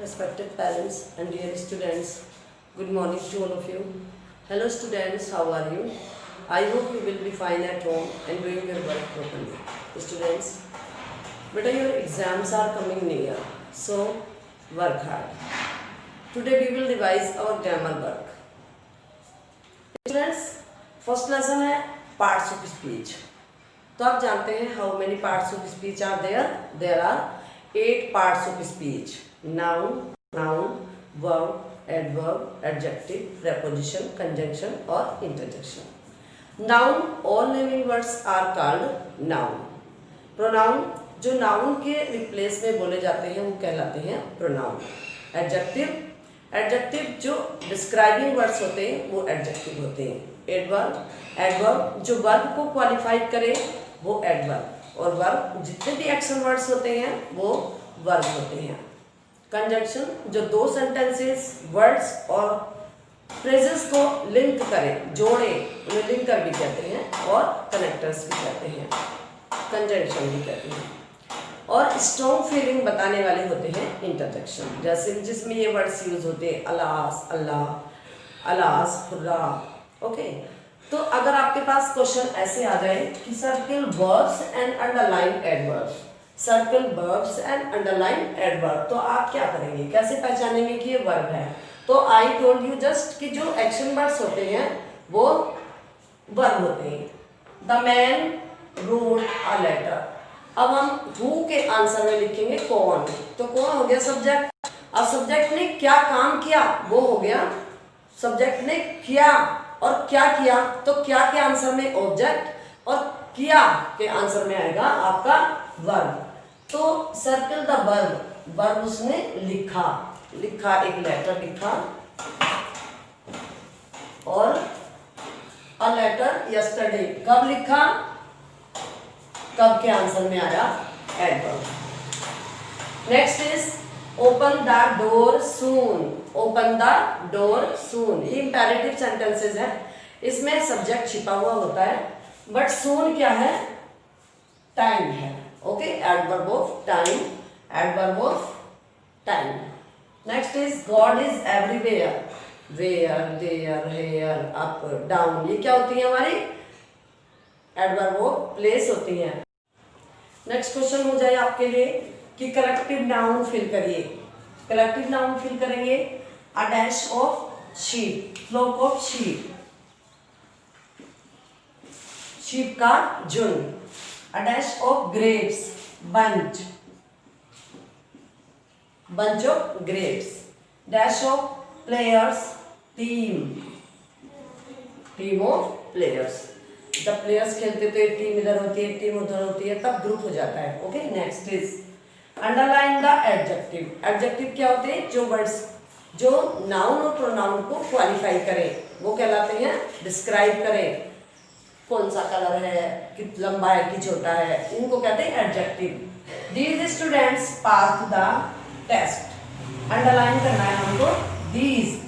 Respected parents and dear students, good morning to all of you. Hello students, how are you? I hope you will be fine at home and doing your work properly. Students, beta your exams are coming near, so work hard. Today we will revise our grammar work. Students, first lesson है parts of speech. तो आप जानते हैं how many parts of speech are there? There are 8 parts of speech. Noun, verb, adverb, adjective, preposition, conjunction और interjection. Noun, all living words are called noun. Pronoun, जो noun के replace में बोले जाते हैं वो कहलाते हैं pronoun. Adjective, जो describing words होते हैं वो adjective होते हैं. Adverb, जो verb को qualify करे वो adverb. और verb, जितने भी action words होते हैं वो verb होते हैं. कंजंक्शन, जो दो सेंटेंसेस, वर्ड्स और फ्रेजेस को लिंक करें, जोड़े, उन्हें लिंकर भी कहते हैं और कनेक्टर्स भी कहते हैं, कंजंक्शन भी कहते हैं. और स्ट्रॉन्ग फीलिंग बताने वाले होते हैं इंटरजेक्शन, जैसे जिसमें ये वर्ड्स यूज होते हैं अलास, अल्लाह, अलास, खुर्रा. ओके, तो अगर आपके पास क्वेश्चन ऐसे आ जाए कि circle verbs and underline adverbs, circle verbs and underline adverb, तो आप क्या करेंगे, कैसे पहचानेंगे कि ये वर्ब है? तो आई टोल्ड यू जस्ट कि जो एक्शन वर्ड्स होते हैं वो वर्ब होते हैं. The man wrote a letter. अब हम हु के आंसर में लिखेंगे कौन, तो कौन हो गया सब्जेक्ट. अब सब्जेक्ट ने क्या काम किया वो हो गया, सब्जेक्ट ने किया और क्या किया, तो क्या के आंसर में ऑब्जेक्ट और किया के आंसर में आएगा आपका वर्ब. तो सर्कल द वर्ब, वर्ब उसने लिखा, एक लेटर लिखा, और अ लेटर यस्टरडे कब लिखा, कब के आंसर में आया adverb. Next is open the door soon. Open the door soon, ये इंपेरेटिव सेंटेंसेस है, इसमें सब्जेक्ट छिपा हुआ होता है, बट सून क्या है, टाइम है. Okay, adverb of time, adverb of time. Next is God is everywhere. Where, there, here, up, down, ये क्या होती है हमारी एडवर्ब ऑफ प्लेस होती हैं. नेक्स्ट क्वेश्चन हो जाए आपके लिए कि कलेक्टिव नाउन फिल करिए. कलेक्टिव नाउन फिल करेंगे a dash of sheep, flock of sheep, sheep का झुंड. A dash of grapes, bunch of grapes. Dash of players, team of players. जब प्लेयर्स खेलते तो एक टीम इधर होती है, टीम उधर होती है, तब ग्रुप हो जाता है. Okay, next is underline the adjective. Adjective क्या होते हैं, जो वर्ड्स जो नाउन और प्रोनाउन को क्वालिफाई करें वो कहलाते हैं, डिस्क्राइब करें, कौन सा कलर है, कि लंबा है कि छोटा है, इनको कहते हैं adjective. These students pass the test. Underline करना है हमको these.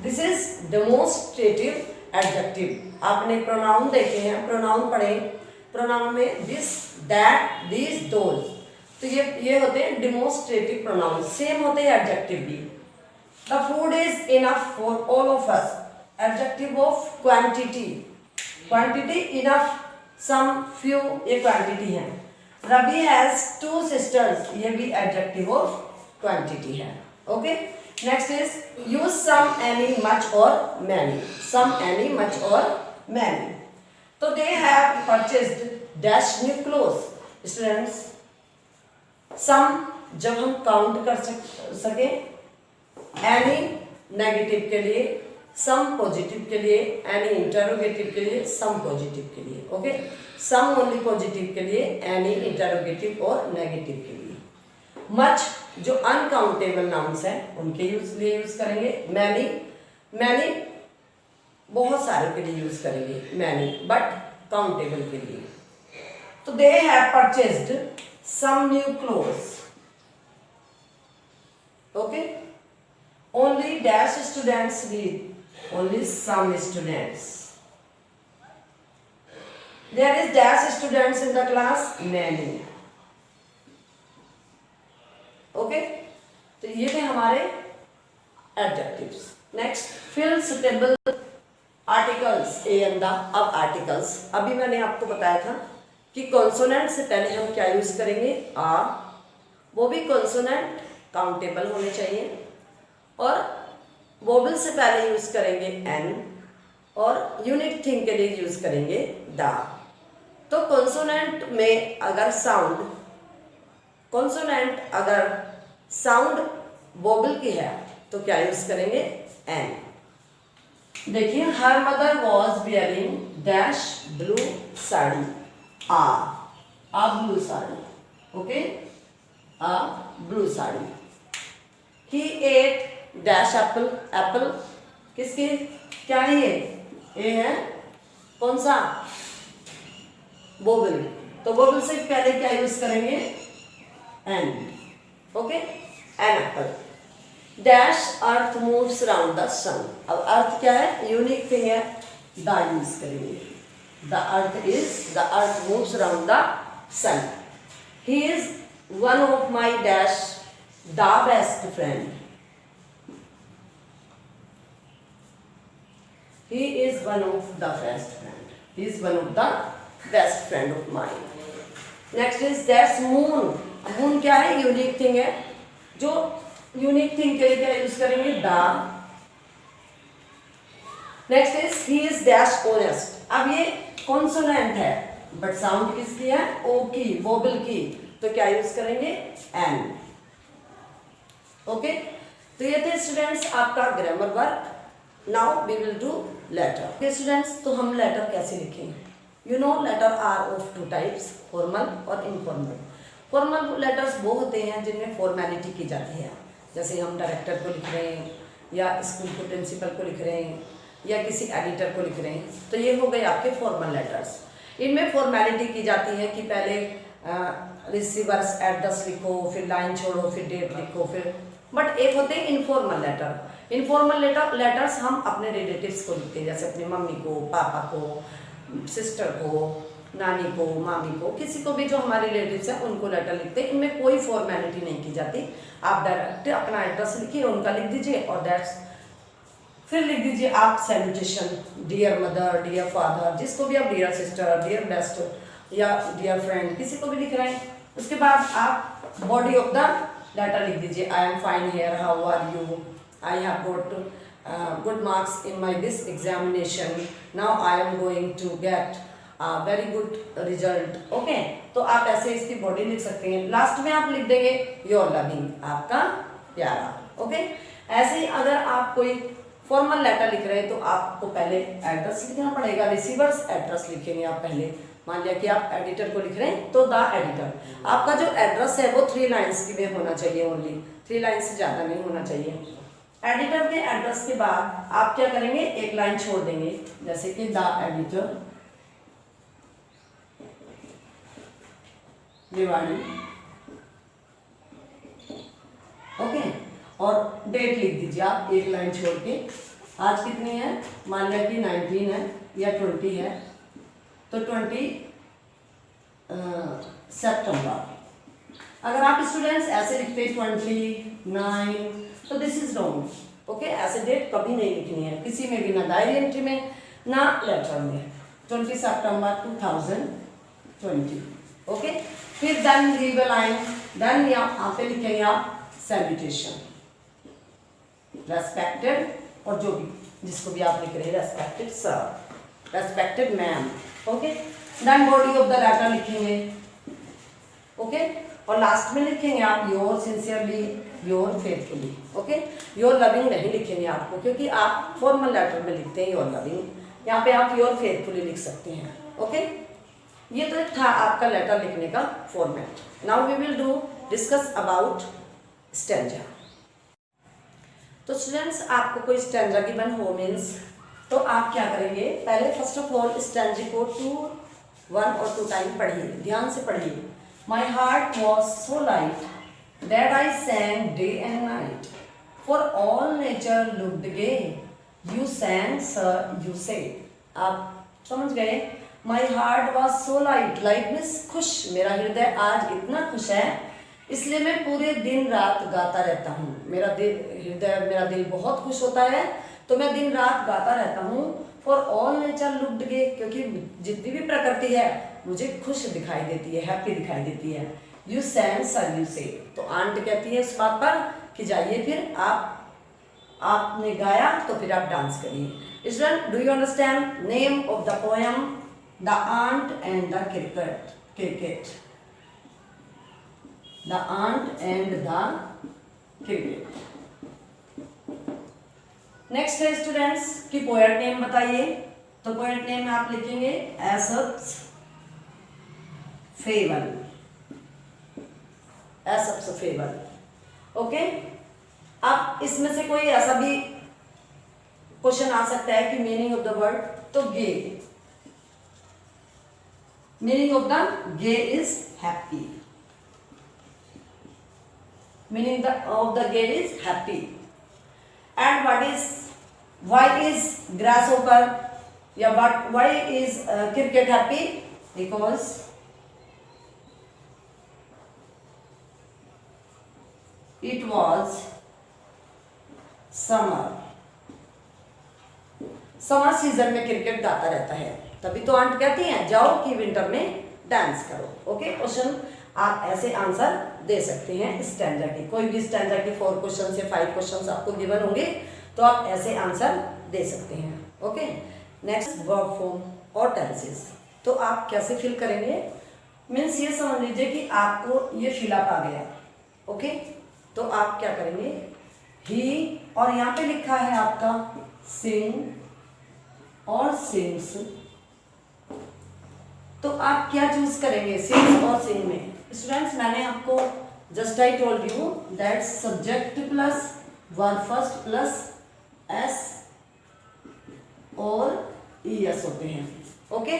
This is demonstrative adjective. आपने प्रोनाउन देखे हैं, प्रोनाउन पढ़े, प्रोनाउन में दिस, दैट, दीज, दोज, तो ये होते हैं डेमोन्स्ट्रेटिव प्रोनाउन. सेम होते हैं एडजेक्टिव भी. The food is enough for all of us. Adjective of quantity, quantity enough, some, few, ये क्वांटिटी है. रवि हैज 2 सिस्टर्स, ये भी एडजेक्टिव ऑफ क्वांटिटी है. Okay, next is use some, any, much और many. Some, any, much और many. तो they have purchased dash new clothes. Students, some जब हम काउंट कर सके, एनी नेगेटिव के लिए, सम पॉजिटिव के लिए, एनी इंटरोगेटिव के लिए, सम पॉजिटिव के लिए. ओके, सम ओनली पॉजिटिव के लिए, एनी इंटरोगेटिव और नेगेटिव के लिए. मच जो अनकाउंटेबल नाउन्स हैं उनके लिए यूज करेंगे. मैनी बहुत सारे के लिए यूज करेंगे, मैनी, बट काउंटेबल के लिए. तो they have purchased some new clothes. Okay, only dash students read. Only some students. There is dash students in the class, many. Okay, तो ये थे हमारे adjectives. Next, fill suitable articles a and the. अब articles, अभी मैंने आपको बताया था कि कॉन्सोनेंट से पहले हम क्या यूज करेंगे, आर, वो भी कॉन्सोनेंट काउंटेबल होने चाहिए, और वोवेल से पहले यूज करेंगे एन, और यूनिक थिंग के लिए यूज करेंगे द। तो कॉन्सोनेंट में अगर साउंड वोवेल की है तो क्या यूज करेंगे, एन। देखिए, her mother was wearing dash blue sari, a blue sari, okay, a blue sari. He ate dash apple, apple किसकी, क्या है ये, ए है, कौन सा, वोवेल, तो वोवेल से पहले क्या यूज करेंगे, an, okay, an apple. Dash earth moves around the sun, अब अर्थ क्या है, यूनिक थिंग है, द यूज करेंगे, the earth moves around the sun. He is one of my dash the best friend, he is one of the best friend, he is one of the best friend of mine. Next is that's moon, moon क्या है, unique thing है, जो unique thing के लिए क्या use करेंगे, the. Next is he is dash honest, अब ये कॉन्सोनेंट है बट साउंड किसकी है, ओ की, वोवेल की, तो क्या यूज करेंगे, एन, ओके। तो ये थे स्टूडेंट्स आपका grammar work. Now we will do letter. Okay students, तो हम लेटर कैसे लिखें, you know letter are of two types, formal और इनफॉर्मल। फॉर्मल लेटर्स वो होते हैं जिनमें फॉर्मेलिटी की जाती है, जैसे हम डायरेक्टर को लिख रहे हैं, या स्कूल के प्रिंसिपल को लिख रहे हैं, या किसी एडिटर को लिख रहे हैं, तो ये हो गए आपके फॉर्मल लेटर्स। इनमें फॉर्मेलिटी की जाती है कि पहले रिसीवर्स एड्रेस लिखो, फिर लाइन छोड़ो, फिर डेट लिखो, फिर, बट एक होते हैं इनफॉर्मल लेटर। इनफॉर्मल लेटर्स हम अपने रिलेटिव्स को लिखते हैं, जैसे अपनी मम्मी को, पापा को, सिस्टर को, नानी को, मामी को, किसी को भी जो हमारे रिलेटिव्स हैं उनको लेटर लिखते हैं। इनमें कोई फॉर्मेलिटी नहीं की जाती, आप डायरेक्ट अपना एड्रेस लिखिए, उनका लिख दीजिए, और दैट्स, फिर लिख दीजिए आप salutation, dear mother, dear father, जिसको भी आप, डियर सिस्टर, डियर बेस्ट, या डियर फ्रेंड, किसी को भी लिख रहे हैं। उसके बाद आप बॉडी ऑफ द लेटर लिख दीजिए, I am fine here, how are you, I have got good marks in my this examination. Now I am going to get a very good result. Okay? तो आप ऐसे इसकी body लिख सकते हैं। Last में आप लिख देंगे योर लविंग, आपका प्यारा। ओके? ऐसे ही अगर आप कोई फॉर्मल लेटर लिख रहे हैं तो आपको पहले एड्रेस लिखना पड़ेगा, रिसीवर्स एड्रेस लिखेंगे आप पहले। मान लिया कि आप एडिटर को लिख रहे हैं तो द एडिटर, आपका जो एड्रेस है वो 3 लाइन्स की में होना चाहिए, ओनली 3 लाइन से ज़्यादा नहीं होना चाहिए। एडिटर के एड्रेस के बाद आप क्या करेंगे, एक लाइन छोड़ देंगे, जैसे कि द एडिटर दिवाली, ओके, और डेट लिख दीजिए आप एक लाइन छोड़ के। आज कितनी है, मान लिया कि 19 है या 20 है, तो 20 सितंबर। अगर आप स्टूडेंट्स ऐसे लिखते हैं 29, तो दिस इज रॉन्ग, ओके। ऐसे डेट कभी नहीं लिखनी है किसी में भी, ना डायरी एंट्री में ना लेटर में। 20 सितंबर 2020, ओके। फिर then leave a line, then यहाँ पे लिखेंगे आप सैल्यूटेशन, रेस्पेक्टेड, और जो भी जिसको भी आप लिख रहे हैं, respected sir, respected ma'am, okay. Then body of the letter लिखेंगे, ओके, और लास्ट में लिखेंगे आप your sincerely, your faithfully, okay. Your loving नहीं लिखेंगे आपको, क्योंकि आप फॉर्मल लेटर में लिखते हैं योर लविंग, यहाँ पे आप योर फेथफुली लिख सकते हैं, ओके। ये तो था आपका लेटर लिखने का format. Now we will do discuss about stanza. तो स्टूडेंट्स, आपको कोई स्टैंजा गिवन हो मीन्स, तो आप क्या करेंगे, पहले फर्स्ट ऑफ ऑल स्टैंजा को 1 और 2 टाइम पढ़िए, ध्यान से पढ़िए। My heart was so light that I sang day and night, for all nature looked gay. You sang, sir, you said. आप समझ गए? My heart was so light, light means खुश, मेरा हृदय आज इतना खुश है इसलिए मैं पूरे दिन रात गाता रहता हूँ। मेरा दिल बहुत खुश होता है, तो मैं दिन रात गाता रहता हूँ। फॉर ऑल नेचर लुक्ड गे, क्योंकि जितनी भी प्रकृति है मुझे खुश दिखाई देती है, हैप्पी दिखाई देती है। यू सैंग सर यू से, तो आंट कहती है इस बात पर कि जाइए फिर आपने गाया तो फिर आप डांस करिए। Student, do you understand name of the poem the ant and the cricket? The ant and the cricket. Next है स्टूडेंट्स कि पोएट नेम बताइए। तो पोएट नेम में आप लिखेंगे Aesop's fable, Aesop's fable. Okay, अब इसमें से कोई ऐसा भी क्वेश्चन आ सकता है कि मीनिंग ऑफ द वर्ड, तो gay, meaning of the gay is happy, meaning of the gay is happy. And why is grasshopper या why is cricket happy? Because it was summer season में cricket गाता रहता है, तभी तो aunt कहती हैं जाओ कि विंटर में डांस करो। ओके, क्वेश्चन आप ऐसे आंसर दे सकते हैं स्टैंजा की, कोई भी स्टैंजा की 4 क्वेश्चन या 5 क्वेश्चन आपको गिवन होंगे तो आप ऐसे आंसर दे सकते हैं। ओके, नेक्स्ट वर्ब फॉर्म और टेंसेस। तो आप कैसे फिल करेंगे, मीन्स ये समझ लीजिए कि आपको ये फिलअप आ गया। ओके, तो आप क्या करेंगे, ही और यहाँ पे लिखा है आपका सिंग और सिंग्स, तो आप क्या चूज करेंगे सिंग्स और सिंग में? स्टूडेंट्स, मैंने आपको just I told you that subject plus verb first plus S और ईएस होते हैं। ओके,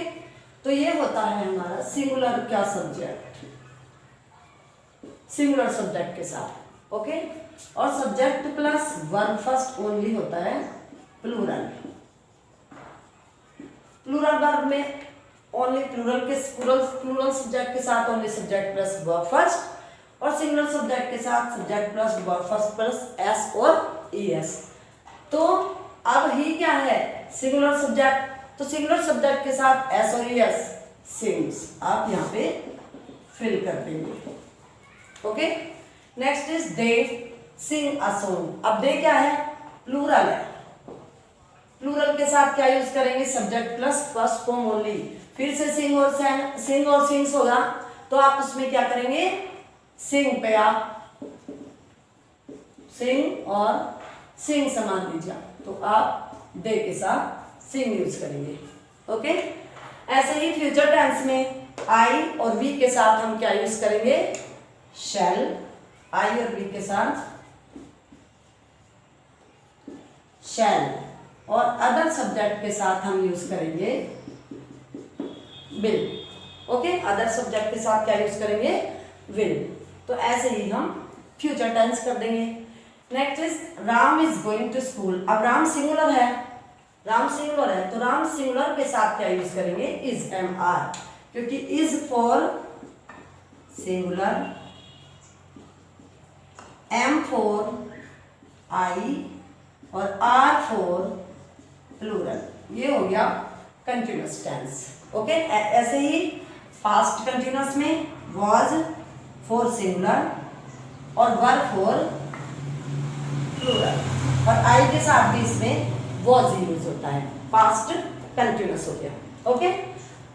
तो ये होता है हमारा सिंगुलर क्या सब्जेक्ट, सिंगुलर सब्जेक्ट के साथ। ओके, और subject plus verb first only होता है प्लूरल। प्लूरल वर्ब में ओनली प्लूरल सब्जेक्ट के साथ only subject plus verb first, और सिंगुलर सब्जेक्ट के साथ subject plus verb first plus S और ईएस। तो अब ही क्या है, सिंगुलर सब्जेक्ट, तो सिंगुलर सब्जेक्ट के साथ एस और ईएस, सिंग्स, आप यहाँ पे फिल कर देंगे। Okay, next is they sing a song. अब दे क्या है, प्लूरल है, प्लूरल के साथ क्या यूज करेंगे, subject plus first form only. फिर से सिंग और सिंग्स होगा, तो आप उसमें क्या करेंगे, सिंग पे आप सिंग और सिंग समान लीजिए, तो आप दे के साथ सिंग यूज करेंगे। ओके, ऐसे ही फ्यूचर टेंस में आई और वी के साथ हम क्या यूज करेंगे, शैल, आई और वी के साथ शैल, और अदर सब्जेक्ट के साथ हम यूज करेंगे विल। ओके, अदर सब्जेक्ट के साथ क्या यूज करेंगे, विल। तो ऐसे ही हम फ्यूचर टेंस कर देंगे। Next is Ram is going to school. अब राम सिंगुलर है, तो राम सिंगुलर के साथ क्या यूज करेंगे, इज, एम, आर, क्योंकि is for singular, am for I और आर फॉर प्लूरल। ये हो गया कंटिन्यूअस टेंस। ओके, ऐसे ही पास्ट कंटिन्यूअस में वाज फॉर सिंगुलर और वर फॉर प्लूरल, और आई के साथ भी इसमें वाज यूज होता है, पास्ट कंटिन्यूअस हो गया। ओके,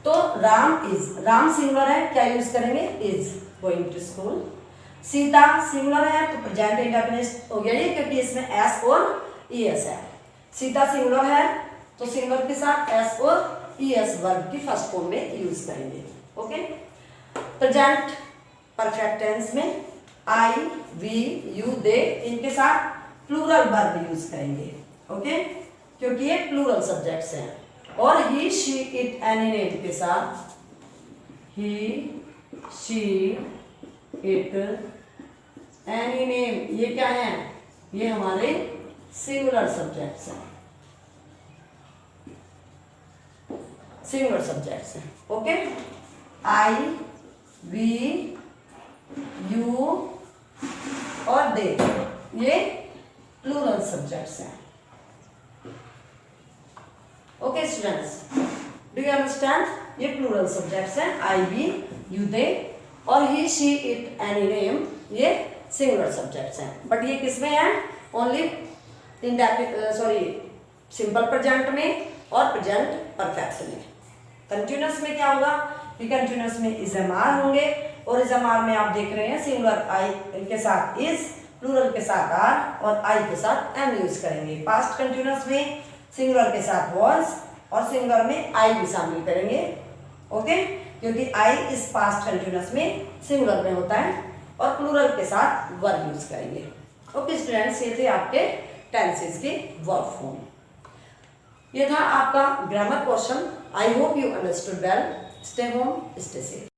तो राम सिंगुलर है, क्या यूज करेंगे, is going to school. Sita singular है तो प्रेजेंट इंडेफिनिट हो गया ये, क्योंकि इसमें एस और ईएस है। सीता सिंगुलर है तो सिंगुलर के साथ एस और ईएस वर्ब की फर्स्ट फॉर्म में यूज करेंगे। ओके, प्रेजेंट परफेक्ट टेंस में आई, वी, यू, दे, इनके साथ प्लूरल वर्ब यूज करेंगे। ओके, क्योंकि ये प्लूरल सब्जेक्ट्स हैं। और ही, शी, इट, एनी नेम के साथ ही, शी, इट, एनी नेम, ये क्या है, ये हमारे सिंगुलर सब्जेक्ट्स हैं, सिंगुलर सब्जेक्ट्स हैं। ओके, आई, वी, यू और दे, ये प्लूरल सब्जेक्ट्स हैं। Okay students, do you understand? ये प्लूरल सब्जेक्ट्स हैं, आई, वी, यू, दे, और ही, शी, इट, एनी, नेम, ये सिंगुलर सब्जेक्ट्स हैं। बट ये किसमें है? ओनली सिंपल प्रेजेंट में और प्रेजेंट परफेक्ट में। कंटिन्यूअस में क्या होगा कि कंटिन्यूअस में इज एम आर होंगे, और इज एम आर में आप देख रहे हैं सिंगुलर आई के साथ इज, प्लूरल के साथ आर और आई के साथ एम यूज करेंगे। पास्ट कंटिन्यूअस में सिंगुलर के साथ वॉज और सिंगुलर में आई भी शामिल करेंगे। ओके, क्योंकि आई इस पास्ट कंटिन्यूअस में सिंगुलर में होता है, और प्लूरल के साथ वर्ब यूज करेंगे। ओके स्टूडेंट्स, ये थे आपके टेंसेस के वर्ब फॉर्म। ये था आपका grammar portion. I hope you understood well. Stay home, stay safe.